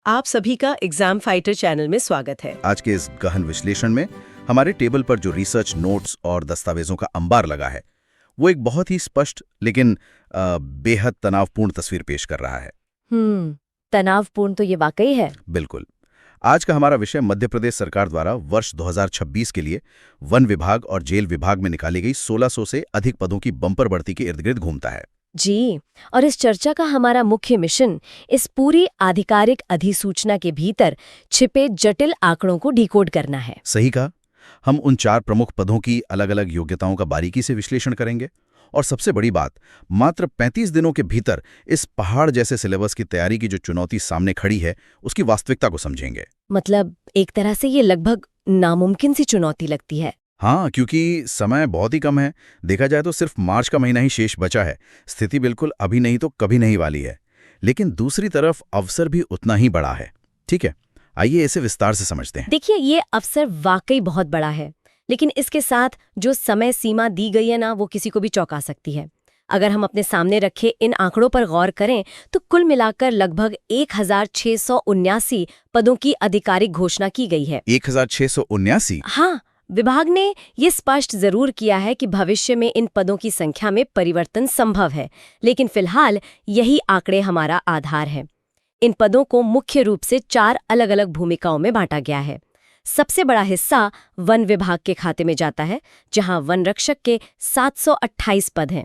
आप सभी का एग्जाम फाइटर चैनल में स्वागत है। आज के इस गहन विश्लेषण में हमारे टेबल पर जो रिसर्च नोट्स और दस्तावेजों का अंबार लगा है वो एक बहुत ही स्पष्ट लेकिन बेहद तनावपूर्ण तस्वीर पेश कर रहा है। तनावपूर्ण तो ये वाकई है। बिल्कुल। आज का हमारा विषय मध्य प्रदेश सरकार द्वारा वर्ष 2026 के लिए वन विभाग और जेल विभाग में निकाली गई 1600 से अधिक पदों की बम्पर बढ़ती के इर्द गिर्द घूमता है। जी, और इस चर्चा का हमारा मुख्य मिशन इस पूरी आधिकारिक अधिसूचना के भीतर छिपे जटिल आंकड़ों को डिकोड करना है। सही कहा। हम उन 4 प्रमुख पदों की अलग अलग योग्यताओं का बारीकी से विश्लेषण करेंगे और सबसे बड़ी बात, मात्र 35 दिनों के भीतर इस पहाड़ जैसे सिलेबस की तैयारी की जो चुनौती सामने खड़ी है उसकी वास्तविकता को समझेंगे। मतलब एक तरह से ये लगभग नामुमकिन सी चुनौती लगती है। हाँ, क्योंकि समय बहुत ही कम है। देखा जाए तो सिर्फ मार्च का महीना ही शेष बचा है। स्थिति बिल्कुल अभी नहीं तो कभी नहीं वाली है, लेकिन दूसरी तरफ अवसर भी उतना ही बड़ा है। ठीक है, आइए इसे विस्तार से समझते हैं। देखिए, ये अवसर वाकई बहुत बड़ा है, लेकिन इसके साथ जो समय सीमा दी गई है ना, वो किसी को भी चौंका सकती है। अगर हम अपने सामने रखे इन आंकड़ों पर गौर करें तो कुल मिलाकर लगभग 1679 पदों की आधिकारिक घोषणा की गई है। 1679? हाँ, विभाग ने ये स्पष्ट जरूर किया है कि भविष्य में इन पदों की संख्या में परिवर्तन संभव है, लेकिन फिलहाल यही आंकड़े हमारा आधार है। इन पदों को मुख्य रूप से 4 अलग अलग भूमिकाओं में बांटा गया है। सबसे बड़ा हिस्सा वन विभाग के खाते में जाता है, जहां वन रक्षक के 728 पद हैं।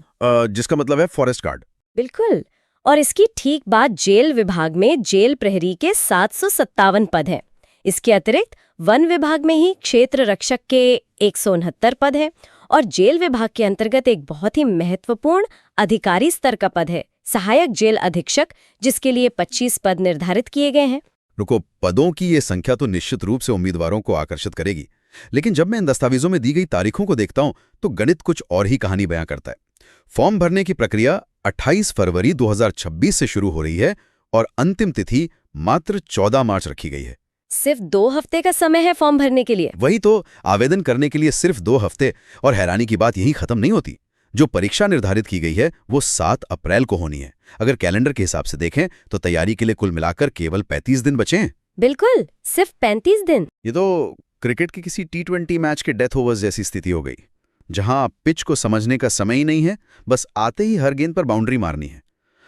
जिसका मतलब है फॉरेस्ट गार्ड। बिल्कुल। और इसकी ठीक बाद जेल विभाग में जेल प्रहरी के 757 पद हैं। इसके अतिरिक्त वन विभाग में ही क्षेत्र रक्षक के 169 पद हैं और जेल विभाग के अंतर्गत एक बहुत ही महत्वपूर्ण अधिकारी स्तर का पद है, सहायक जेल अधीक्षक, जिसके लिए 25 पद निर्धारित किए गए हैं। रुको, पदों की ये संख्या तो निश्चित रूप से उम्मीदवारों को आकर्षित करेगी, लेकिन जब मैं इन दस्तावेजों में दी गई तारीखों को देखता हूं तो गणित कुछ और ही कहानी बयां करता है। फॉर्म भरने की प्रक्रिया 28 फरवरी 2026 से शुरू हो रही है और अंतिम तिथि मात्र 14 मार्च रखी गई है। सिर्फ 2 हफ्ते का समय है फॉर्म भरने के लिए। वही तो, आवेदन करने के लिए सिर्फ 2 हफ्ते। और हैरानी की बात यहीं खत्म नहीं होती। जो परीक्षा निर्धारित की गई है वो 7 अप्रैल को होनी है। अगर कैलेंडर के हिसाब से देखें तो तैयारी के लिए कुल मिलाकर केवल 35 दिन बचे हैं। बिल्कुल, सिर्फ 35 दिन। ये तो क्रिकेट के किसी T20 मैच के डेथ ओवर्स जैसी स्थिति हो गई, जहां पिच को समझने का समय ही नहीं है, बस आते ही हर गेंद पर बाउंड्री मारनी है।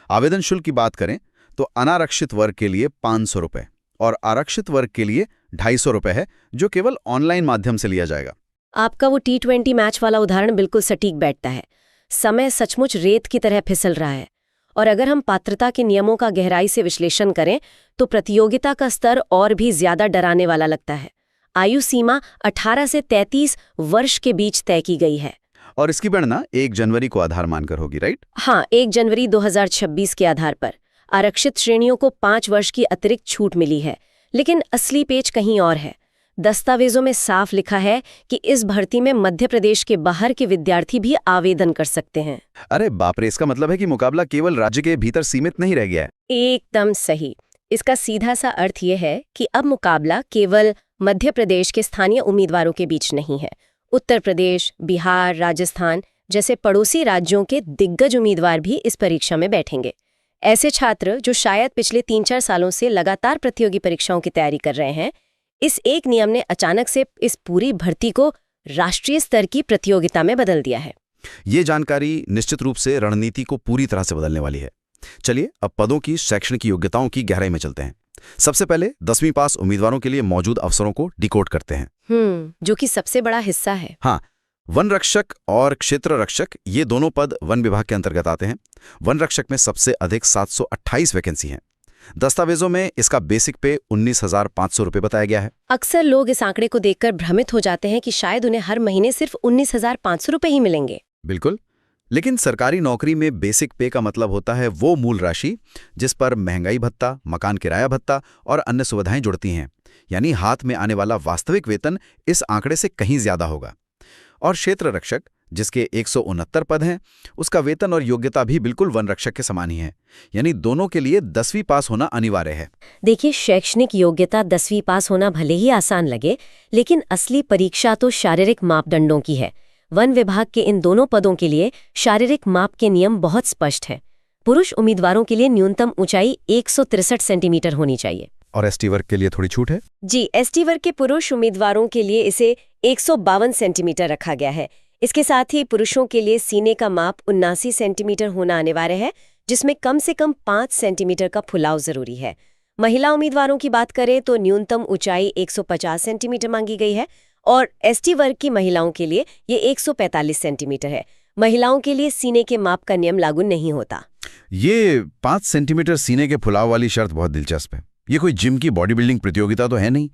आवेदन शुल्क की बात करें तो अनारक्षित वर्ग के लिए 500 रुपए और आरक्षित वर्ग के लिए 250 रुपए है, जो केवल ऑनलाइन माध्यम से लिया जाएगा। आपका वो T20 मैच वाला उदाहरण बिल्कुल सटीक बैठता है। समय सचमुच रेत की तरह फिसल रहा है। और अगर हम पात्रता के नियमों का गहराई से विश्लेषण करें तो प्रतियोगिता का स्तर और भी ज्यादा डराने वाला लगता है। आयु सीमा 18 से 33 वर्ष के बीच तय की गई है। और इसकी गणना 1 जनवरी को आधार मानकर होगी, राइट? हाँ, 1 जनवरी 2026 के आधार पर। आरक्षित श्रेणियों को 5 वर्ष की अतिरिक्त छूट मिली है, लेकिन असली पेच कहीं और है। दस्तावेजों में साफ लिखा है कि इस भर्ती में मध्य प्रदेश के बाहर के विद्यार्थी भी आवेदन कर सकते हैं। अरे बाप रे, इसका मतलब है कि मुकाबला केवल राज्य के भीतर सीमित नहीं रह गया है। एकदम सही। इसका सीधा सा अर्थ यह है कि अब मुकाबला केवल मध्य प्रदेश के स्थानीय उम्मीदवारों के बीच नहीं है। उत्तर प्रदेश, बिहार, राजस्थान जैसे पड़ोसी राज्यों के दिग्गज उम्मीदवार भी इस परीक्षा में बैठेंगे। ऐसे छात्र जो शायद पिछले 3-4 सालों से लगातार प्रतियोगी परीक्षाओं की तैयारी कर रहे हैं। इस एक नियम ने अचानक से इस पूरी भर्ती को राष्ट्रीय स्तर की प्रतियोगिता में बदल दिया है। ये जानकारी निश्चित रूप से रणनीति को पूरी तरह से बदलने वाली है। चलिए अब पदों की शैक्षणिक योग्यताओं की गहराई में चलते हैं। सबसे पहले 10वीं पास उम्मीदवारों के लिए मौजूद अवसरों को डिकोड करते हैं। जो कि सबसे बड़ा हिस्सा है। हाँ, वन रक्षक और क्षेत्र रक्षक, ये दोनों पद वन विभाग के अंतर्गत आते हैं। वन रक्षक में सबसे अधिक 728 वैकेंसी हैं। दस्तावेजों में इसका बेसिक पे 19,500 रुपये बताया गया है। अक्सर लोग इस आंकड़े को देखकर भ्रमित हो जाते हैं कि शायद उन्हें हर महीने सिर्फ 19,500 रुपये ही मिलेंगे। बिल्कुल, लेकिन सरकारी नौकरी में बेसिक पे का मतलब होता है वो मूल राशि जिस पर महंगाई भत्ता, मकान किराया भत्ता और अन्य सुविधाएं जुड़ती हैं। यानी हाथ में आने वाला वास्तविक वेतन इस आंकड़े से कहीं ज्यादा होगा। और क्षेत्र रक्षक, जिसके 169 पद हैं, उसका वेतन और योग्यता भी बिल्कुल वन रक्षक के समान ही है। यानी दोनों के लिए 10वीं पास होना अनिवार्य है। देखिए, शैक्षणिक योग्यता 10वीं पास होना भले ही आसान लगे, लेकिन असली परीक्षा तो शारीरिक मापदंडों की है। वन विभाग के इन दोनों पदों के लिए शारीरिक माप के नियम बहुत स्पष्ट हैं। पुरुष उम्मीदवारों के लिए न्यूनतम ऊंचाई 163 सेंटीमीटर होनी चाहिए। और एसटी वर्ग के लिए थोड़ी छूट है? जी, एसटी वर्ग के पुरुष उम्मीदवारों के लिए इसे 152 सेंटीमीटर रखा गया है। इसके साथ ही पुरुषों के लिए सीने का माप 79 सेंटीमीटर होना अनिवार्य है, जिसमें कम से कम 5 सेंटीमीटर का फुलाव जरूरी है। महिला उम्मीदवारों की बात करें तो न्यूनतम ऊंचाई 150 सेंटीमीटर मांगी गई है और एसटी वर्ग की महिलाओं के लिए ये 145 सेंटीमीटर है। महिलाओं के लिए सीने के माप का नियम लागू नहीं होता। ये 5 सेंटीमीटर सीने के फुलाव वाली शर्त बहुत दिलचस्प है। ये कोई जिम की बॉडी बिल्डिंग प्रतियोगिता तो है नहीं।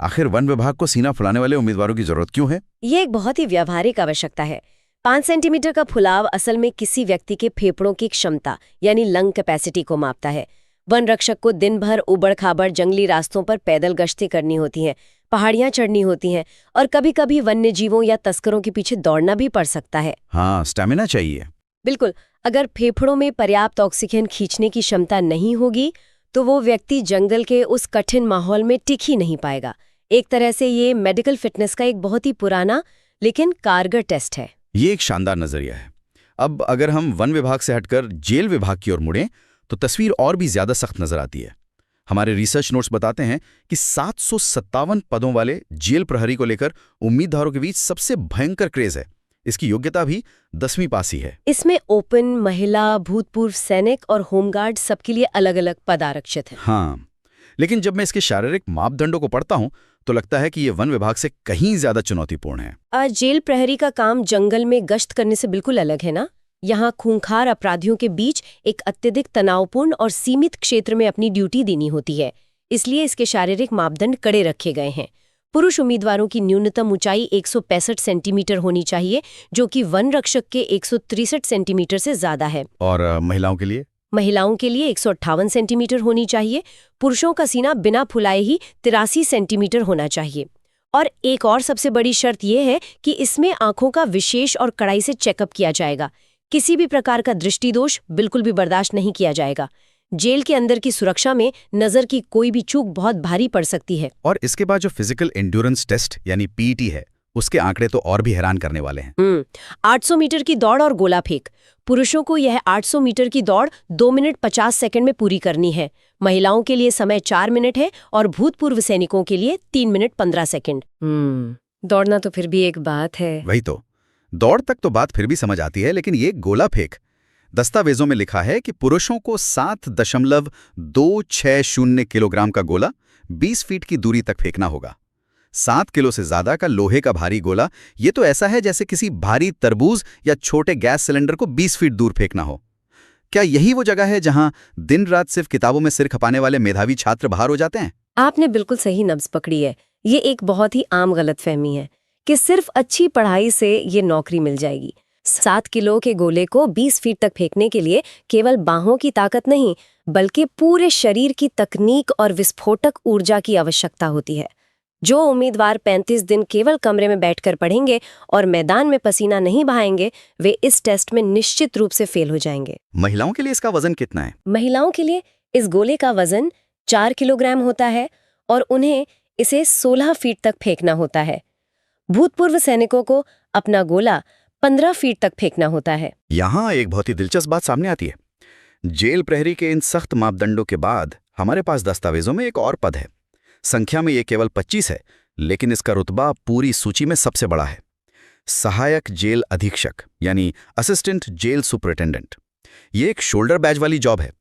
आखिर वन विभाग को सीना फुलाने वाले उम्मीदवारों की जरूरत क्यों है? ये एक बहुत ही व्यावहारिक आवश्यकता है। 5 सेंटीमीटर का फुलाव असल में किसी व्यक्ति के फेफड़ों की क्षमता यानी लंग कैपेसिटी को मापता है। वन रक्षक को दिन भर उबड़-खाबड़ जंगली रास्तों पर पैदल गश्तें करनी होती हैं, पहाड़ियां चढ़नी होती हैं और कभी-कभी वन्य जीवों या तस्करों के पीछे दौड़ना भी पड़ सकता है। हाँ, स्टैमिना चाहिए। बिल्कुल, अगर फेफड़ों में पर्याप्त ऑक्सीजन खींचने की क्षमता नहीं होगी तो वो व्यक्ति जंगल के उस कठिन माहौल में टिक ही नहीं पाएगा। एक तरह से ये मेडिकल फिटनेस का एक बहुत ही पुराना लेकिन कारगर टेस्ट है। ये एक शानदार नजरिया है। अब अगर हम वन विभाग से हटकर जेल विभाग की ओर मुड़ें तो तस्वीर और भी ज्यादा सख्त नजर आती है। हमारे रिसर्च नोट्स बताते हैं कि 757 पदों वाले जेल प्रहरी को लेकर उम्मीदवारों के बीच सबसे भयंकर क्रेज है। इसकी योग्यता भी 10वीं पास ही है। इसमें ओपन, महिला, भूतपूर्व सैनिक और होमगार्ड सबके लिए अलग-अलग पद आरक्षित हैं। हाँ, लेकिन जब मैं इसके शारीरिक मापदंडों को पढ़ता हूं तो लगता है कि ये वन विभाग से कहीं ज्यादा चुनौतीपूर्ण है। जेल प्रहरी का काम जंगल में गश्त करने से बिल्कुल अलग है ना। यहाँ खूंखार अपराधियों के बीच एक अत्यधिक तनावपूर्ण और सीमित क्षेत्र में अपनी ड्यूटी देनी होती है, इसलिए इसके शारीरिक मापदंड कड़े रखे गए हैं। पुरुष उम्मीदवारों की न्यूनतम ऊंचाई 165 सेंटीमीटर होनी चाहिए, जो कि वन रक्षक के 163 सेंटीमीटर से ज्यादा है। और महिलाओं के लिए? महिलाओं के लिए 158 सेंटीमीटर होनी चाहिए। पुरुषों का सीना बिना फुलाए ही 83 सेंटीमीटर होना चाहिए। और एक और सबसे बड़ी शर्त यह है कि इसमें आंखों का विशेष और कड़ाई से चेकअप किया जाएगा। किसी भी प्रकार का दृष्टि दोष बिल्कुल भी बर्दाश्त नहीं किया जाएगा। जेल के अंदर की सुरक्षा में नजर की कोई भी चूक बहुत भारी पड़ सकती है। और इसके बाद जो फिजिकल एंड्योरेंस टेस्ट यानी पीईटी है, उसके आंकड़े तो और भी हैरान करने वाले हैं। 800 मीटर की दौड़ और गोला फेंक। पुरुषों को यह 800 मीटर की दौड़ 2 मिनट 50 सेकंड में पूरी करनी है। महिलाओं के लिए समय 4 मिनट है और भूतपूर्व सैनिकों के लिए 3 मिनट 15 सेकंड। दौड़ना तो फिर भी एक बात है। वही तो, दौड़ तक तो बात फिर भी समझ आती है, लेकिन ये गोला फेंक। दस्तावेजों में लिखा है कि पुरुषों को 7.260 किलोग्राम का गोला 20 फीट की दूरी तक फेंकना होगा। 7 किलो से ज्यादा का लोहे का भारी गोला, ये तो ऐसा है जैसे किसी भारी तरबूज या छोटे गैस सिलेंडर को 20 फीट दूर फेंकना हो। क्या यही वो जगह है जहां दिन रात सिर्फ किताबों में सिर खपाने वाले मेधावी छात्र बाहर हो जाते हैं? आपने बिल्कुल सही नब्ज पकड़ी है। ये एक बहुत ही आम गलतफहमी है कि सिर्फ अच्छी पढ़ाई से ये नौकरी मिल जाएगी। 7 किलो के गोले को 20 फीट तक फेंकने के लिए केवल बाहों की ताकत नहीं, बल्कि पूरे शरीर की तकनीक और विस्फोटक ऊर्जा की आवश्यकता होती है। जो उम्मीदवार 35 दिन केवल कमरे में बैठकर पढ़ेंगे और मैदान में पसीना नहीं बहाएंगे, वे इस टेस्ट में निश्चित रूप से फेल हो जाएंगे। महिलाओं के लिए इसका वजन कितना है? महिलाओं के लिए इस गोले का वजन 4 किलोग्राम होता है और उन्हें इसे 16 फीट तक फेंकना होता है। भूतपूर्व सैनिकों को अपना गोला 15 फीट तक फेंकना होता है। यहाँ एक बहुत ही दिलचस्प बात सामने आती है। जेल प्रहरी के इन सख्त मापदंडों के बाद हमारे पास दस्तावेजों में एक और पद है। संख्या में ये केवल 25 है, लेकिन इसका रुतबा पूरी सूची में सबसे बड़ा है। सहायक जेल अधीक्षक यानी असिस्टेंट जेल सुपरिटेंडेंट। ये एक शोल्डर बैज वाली जॉब है।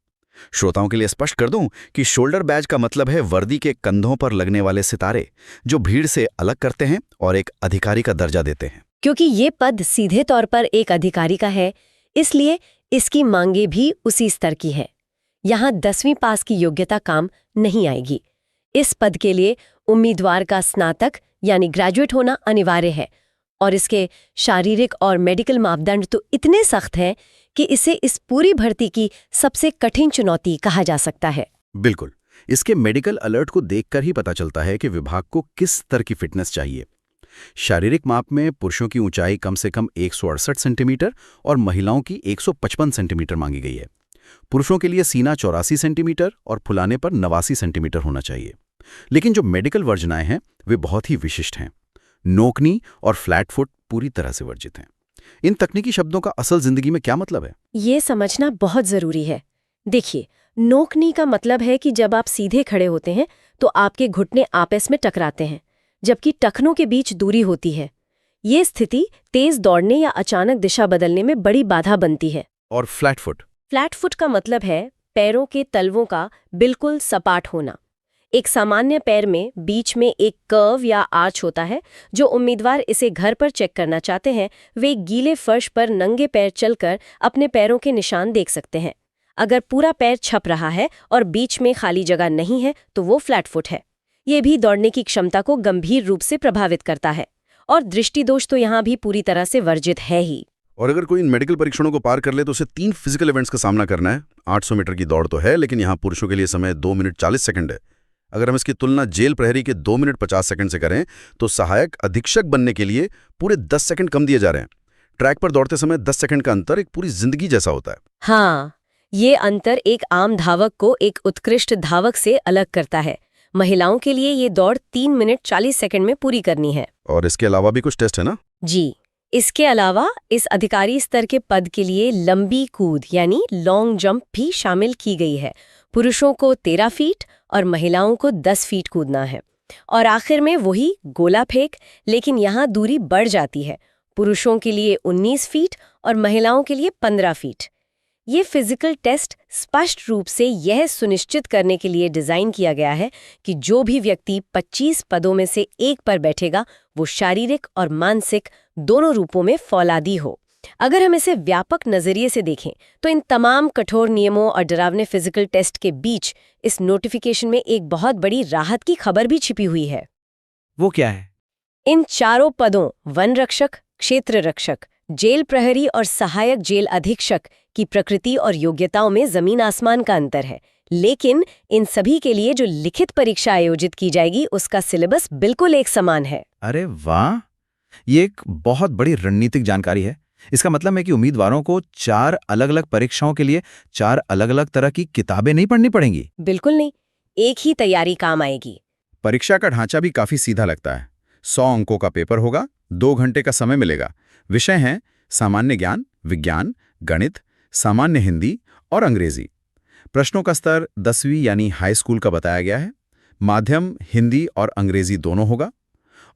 श्रोताओं के लिए स्पष्ट कर दूं कि शोल्डर बैज का मतलब है वर्दी के कंधों पर लगने वाले सितारे, जो भीड़ से अलग करते हैं और एक अधिकारी का दर्जा देते हैं। क्योंकि ये पद सीधे तौर पर एक अधिकारी का है, इसलिए इसकी मांगे भी उसी स्तर की है। यहाँ 10वीं पास की योग्यता काम नहीं आएगी। इस पद के लिए उम्मीदवार का स्नातक यानी ग्रेजुएट होना अनिवार्य है और इसके शारीरिक और मेडिकल मापदंड तो इतने सख्त हैं कि इसे इस पूरी भर्ती की सबसे कठिन चुनौती कहा जा सकता है। बिल्कुल, इसके मेडिकल अलर्ट को देखकर ही पता चलता है कि विभाग को किस स्तर की फिटनेस चाहिए। शारीरिक माप में पुरुषों की ऊंचाई कम से कम 168 सेंटीमीटर और महिलाओं की 155 सेंटीमीटर मांगी गई है। पुरुषों के लिए सीना 84 सेंटीमीटर और फुलाने पर 89 सेंटीमीटर होना चाहिए। लेकिन जो मेडिकल वर्जनाएं हैं वे बहुत ही विशिष्ट हैं। नोकनी और फ्लैट फुट पूरी तरह से वर्जित हैं। इन तकनीकी शब्दों का असल जिंदगी में क्या मतलब है, ये समझना बहुत जरूरी है। देखिए, नोकनी का मतलब है कि जब आप सीधे खड़े होते हैं तो आपके घुटने आपस में टकराते हैं, जबकि टखनों के बीच दूरी होती है। ये स्थिति तेज दौड़ने या अचानक दिशा बदलने में बड़ी बाधा बनती है। और फ्लैट फुट? फ्लैट फुट का मतलब है पैरों के तलवों का बिल्कुल सपाट होना। एक सामान्य पैर में बीच में एक कर्व या आर्च होता है। जो उम्मीदवार इसे घर पर चेक करना चाहते हैं वे गीले फर्श पर नंगे पैर चलकर अपने पैरों के निशान देख सकते हैं। अगर पूरा पैर छप रहा है और बीच में खाली जगह नहीं है तो वो फ्लैट फुट है। ये भी दौड़ने की क्षमता को गंभीर रूप से प्रभावित करता है। और दृष्टिदोष तो यहाँ भी पूरी तरह से वर्जित है ही। और अगर कोई इन मेडिकल परीक्षणों को पार कर ले तो उसे 3 फिजिकल इवेंट्स का सामना करना है। 800 मीटर की दौड़ तो है, लेकिन यहाँ पुरुषों के लिए समय 2 मिनट 40 सेकंड है। अगर हम इसकी तुलना जेल प्रहरी के 2 मिनट 50 सेकंड से करें तो सहायक अधीक्षक बनने के लिए पूरे 10 सेकंड कम दिए जा रहे हैं। ट्रैक पर दौड़ते समय 10 सेकंड का अंतर एक पूरी जिंदगी जैसा होता है। हाँ, ये अंतर एक आम धावक को एक उत्कृष्ट धावक से अलग करता है। महिलाओं के लिए ये दौड़ 3 मिनट 40 सेकंड में पूरी करनी है। और इसके अलावा भी कुछ टेस्ट है ना? जी, इसके अलावा इस अधिकारी स्तर के पद के लिए लंबी कूद यानी लॉन्ग जंप भी शामिल की गई है। पुरुषों को 13 फीट और महिलाओं को 10 फीट कूदना है। और आखिर में वही गोला फेंक, लेकिन यहाँ दूरी बढ़ जाती है। पुरुषों के लिए 19 फीट और महिलाओं के लिए 15 फीट। ये फिजिकल टेस्ट स्पष्ट रूप से यह सुनिश्चित करने के लिए डिजाइन किया गया है कि जो भी व्यक्ति 25 पदों में से एक पर बैठेगा वो शारीरिक और मानसिक दोनों रूपों में फौलादी हो। अगर हम इसे व्यापक नजरिए से देखें तो इन तमाम कठोर नियमों और डरावने फिजिकल टेस्ट के बीच इस नोटिफिकेशन में एक बहुत बड़ी राहत की खबर भी छिपी हुई है। वो क्या है? इन चारों पदों वन रक्षक, क्षेत्र रक्षक, जेल प्रहरी और सहायक जेल अधीक्षक की प्रकृति और योग्यताओं में जमीन आसमान का अंतर है। लेकिन इन सभी के लिए जो लिखित परीक्षा आयोजित की जाएगी उसका सिलेबस बिल्कुल एक समान है। अरे वाह, ये एक बहुत बड़ी रणनीतिक जानकारी है। इसका मतलब है कि उम्मीदवारों को 4 अलग-अलग परीक्षाओं के लिए 4 अलग-अलग तरह की किताबें नहीं पढ़नी पड़ेंगी। बिल्कुल नहीं, एक ही तैयारी काम आएगी। परीक्षा का ढांचा भी काफी सीधा लगता है। 100 अंकों का पेपर होगा, 2 घंटे का समय मिलेगा। विषय हैं सामान्य ज्ञान, विज्ञान, गणित, सामान्य हिंदी और अंग्रेजी। प्रश्नों का स्तर 10वीं यानी हाई स्कूल का बताया गया है। माध्यम हिंदी और अंग्रेजी दोनों होगा।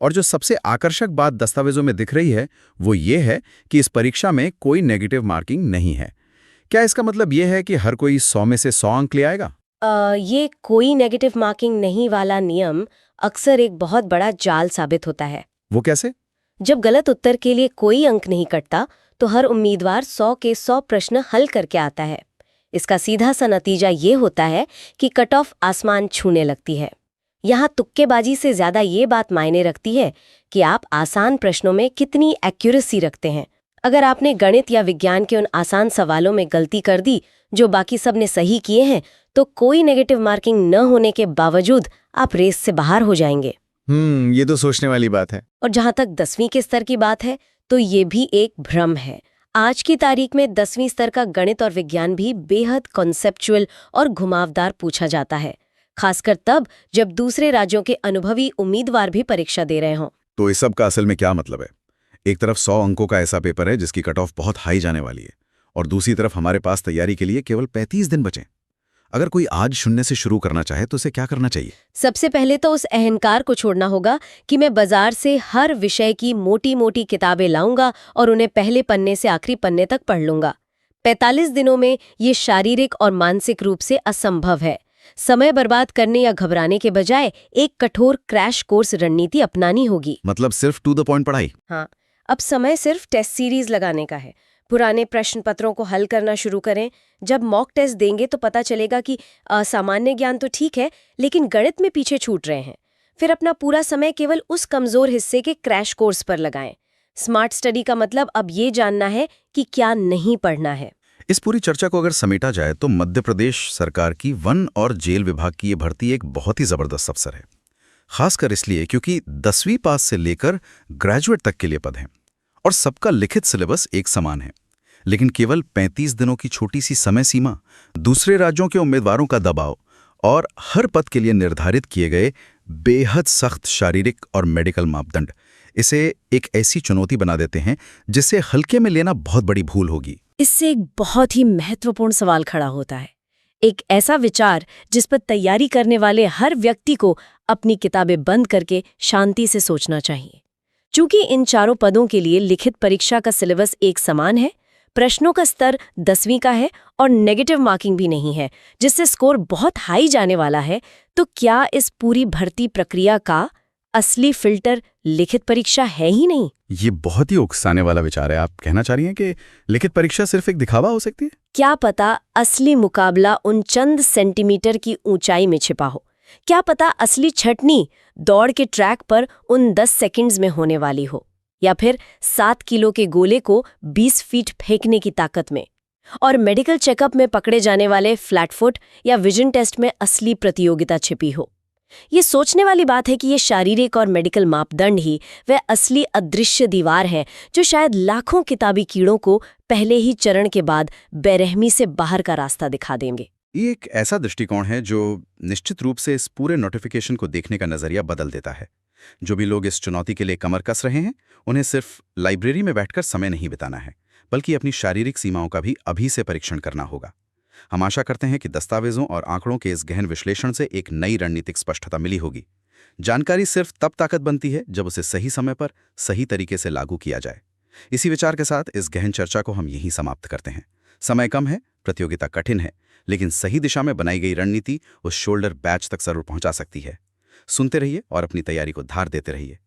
और जो सबसे आकर्षक बात दस्तावेजों में दिख रही है वो ये है कि इस परीक्षा में कोई नेगेटिव मार्किंग नहीं है। क्या इसका मतलब ये है कि हर कोई 100 में से 100 अंक ले आएगा? ये कोई नेगेटिव मार्किंग नहीं वाला नियम अक्सर एक बहुत बड़ा जाल साबित होता है। वो कैसे? जब गलत उत्तर के लिए कोई अंक नहीं कटता तो हर उम्मीदवार 100 के 100 प्रश्न हल करके आता है। इसका सीधा सा नतीजा ये होता है कि कट ऑफ आसमान छूने लगती है। यहाँ तुक्केबाजी से ज्यादा ये बात मायने रखती है कि आप आसान प्रश्नों में कितनी एक्यूरेसी रखते हैं। अगर आपने गणित या विज्ञान के उन आसान सवालों में गलती कर दी जो बाकी सब ने सही किए हैं तो कोई नेगेटिव मार्किंग न होने के बावजूद आप रेस से बाहर हो जाएंगे। ये तो सोचने वाली बात है। और जहां तक 10वीं के स्तर की बात है तो ये भी एक भ्रम है। आज की तारीख में 10वीं स्तर का गणित और विज्ञान भी बेहद कॉन्सेप्चुअल और घुमावदार पूछा जाता है, खासकर तब जब दूसरे राज्यों के अनुभवी उम्मीदवार भी परीक्षा दे रहे हों। तो इस सब का असल में क्या मतलब है? एक तरफ 100 अंकों का ऐसा पेपर है जिसकी कट ऑफ बहुत हाई जाने वाली है, और दूसरी तरफ हमारे पास तैयारी के लिए केवल 35 दिन बचे। अगर कोई आज शून्य से शुरू करना चाहे तो उसे क्या करना चाहिए? सबसे पहले तो उस अहंकार को छोड़ना होगा कि मैं बाजार से हर विषय की मोटी मोटी किताबें लाऊंगा और उन्हें पहले पन्ने से आखिरी पन्ने तक पढ़ लूंगा। 45 दिनों में ये शारीरिक और मानसिक रूप से असंभव है। समय बर्बाद करने या घबराने के बजाय एक कठोर क्रैश कोर्स रणनीति अपनानी होगी। मतलब सिर्फ टू द पॉइंट पढ़ाई? हाँ, अब समय सिर्फ टेस्ट सीरीज लगाने का है। पुराने प्रश्न पत्रों को हल करना शुरू करें। जब मॉक टेस्ट देंगे तो पता चलेगा कि सामान्य ज्ञान तो ठीक है लेकिन गणित में पीछे छूट रहे हैं। फिर अपना पूरा समय केवल उस कमजोर हिस्से के क्रैश कोर्स पर लगाएं। स्मार्ट स्टडी का मतलब अब ये जानना है कि क्या नहीं पढ़ना है। इस पूरी चर्चा को अगर समेटा जाए तो मध्य प्रदेश सरकार की वन और जेल विभाग की ये भर्ती एक बहुत ही जबरदस्त अवसर है, खासकर इसलिए क्योंकि 10वीं पास से लेकर ग्रेजुएट तक के लिए पद हैं और सबका लिखित सिलेबस एक समान है। लेकिन केवल 35 दिनों की छोटी सी समय सीमा, दूसरे राज्यों के उम्मीदवारों का दबाव और हर पद के लिए निर्धारित किए गए बेहद सख्त शारीरिक और मेडिकल मापदंड इसे एक ऐसी चुनौती बना देते हैं जिसे हल्के में लेना बहुत बड़ी भूल होगी। इससे एक बहुत ही महत्वपूर्ण सवाल खड़ा होता है, एक ऐसा विचार जिस पर तैयारी करने वाले हर व्यक्ति को अपनी किताबें बंद करके शांति से सोचना चाहिए। चूंकि इन चारों पदों के लिए लिखित परीक्षा का सिलेबस एक समान है, प्रश्नों का स्तर 10वीं का है और नेगेटिव मार्किंग भी नहीं है, जिससे स्कोर बहुत हाई जाने वाला है, तो क्या इस पूरी भर्ती प्रक्रिया का असली फिल्टर लिखित परीक्षा है ही नहीं? ये बहुत ही उकसाने वाला विचार है। आप कहना चाह रही हैं कि लिखित परीक्षा सिर्फ एक दिखावा हो सकती है? क्या पता असली मुकाबला उन चंद सेंटीमीटर की ऊंचाई में छिपा हो। क्या पता असली छटनी दौड़ के ट्रैक पर उन 10 सेकंड्स में होने वाली हो, या फिर 7 किलो के गोले को 20 फीट फेंकने की ताकत में। और मेडिकल चेकअप में पकड़े जाने वाले फ्लैटफुट या विजन टेस्ट में असली प्रतियोगिता छिपी हो। ये सोचने वाली बात है कि ये शारीरिक और मेडिकल मापदंड ही वह असली अदृश्य दीवार है जो शायद लाखों किताबी कीड़ों को पहले ही चरण के बाद बेरहमी से बाहर का रास्ता दिखा देंगे। ये एक ऐसा दृष्टिकोण है जो निश्चित रूप से इस पूरे नोटिफिकेशन को देखने का नजरिया बदल देता है। जो भी लोग इस चुनौती के लिए कमर कस रहे हैं, उन्हें सिर्फ लाइब्रेरी में बैठकर समय नहीं बिताना है, बल्कि अपनी शारीरिक सीमाओं का भी अभी से परीक्षण करना होगा। हम आशा करते हैं कि दस्तावेजों और आंकड़ों के इस गहन विश्लेषण से एक नई रणनीतिक स्पष्टता मिली होगी। जानकारी सिर्फ तब ताकत बनती है जब उसे सही समय पर सही तरीके से लागू किया जाए। इसी विचार के साथ इस गहन चर्चा को हम यहीं समाप्त करते हैं। समय कम है, प्रतियोगिता कठिन है, लेकिन सही दिशा में बनाई गई रणनीति उस शोल्डर बैच तक जरूर पहुंचा सकती है। सुनते रहिए और अपनी तैयारी को धार देते रहिए।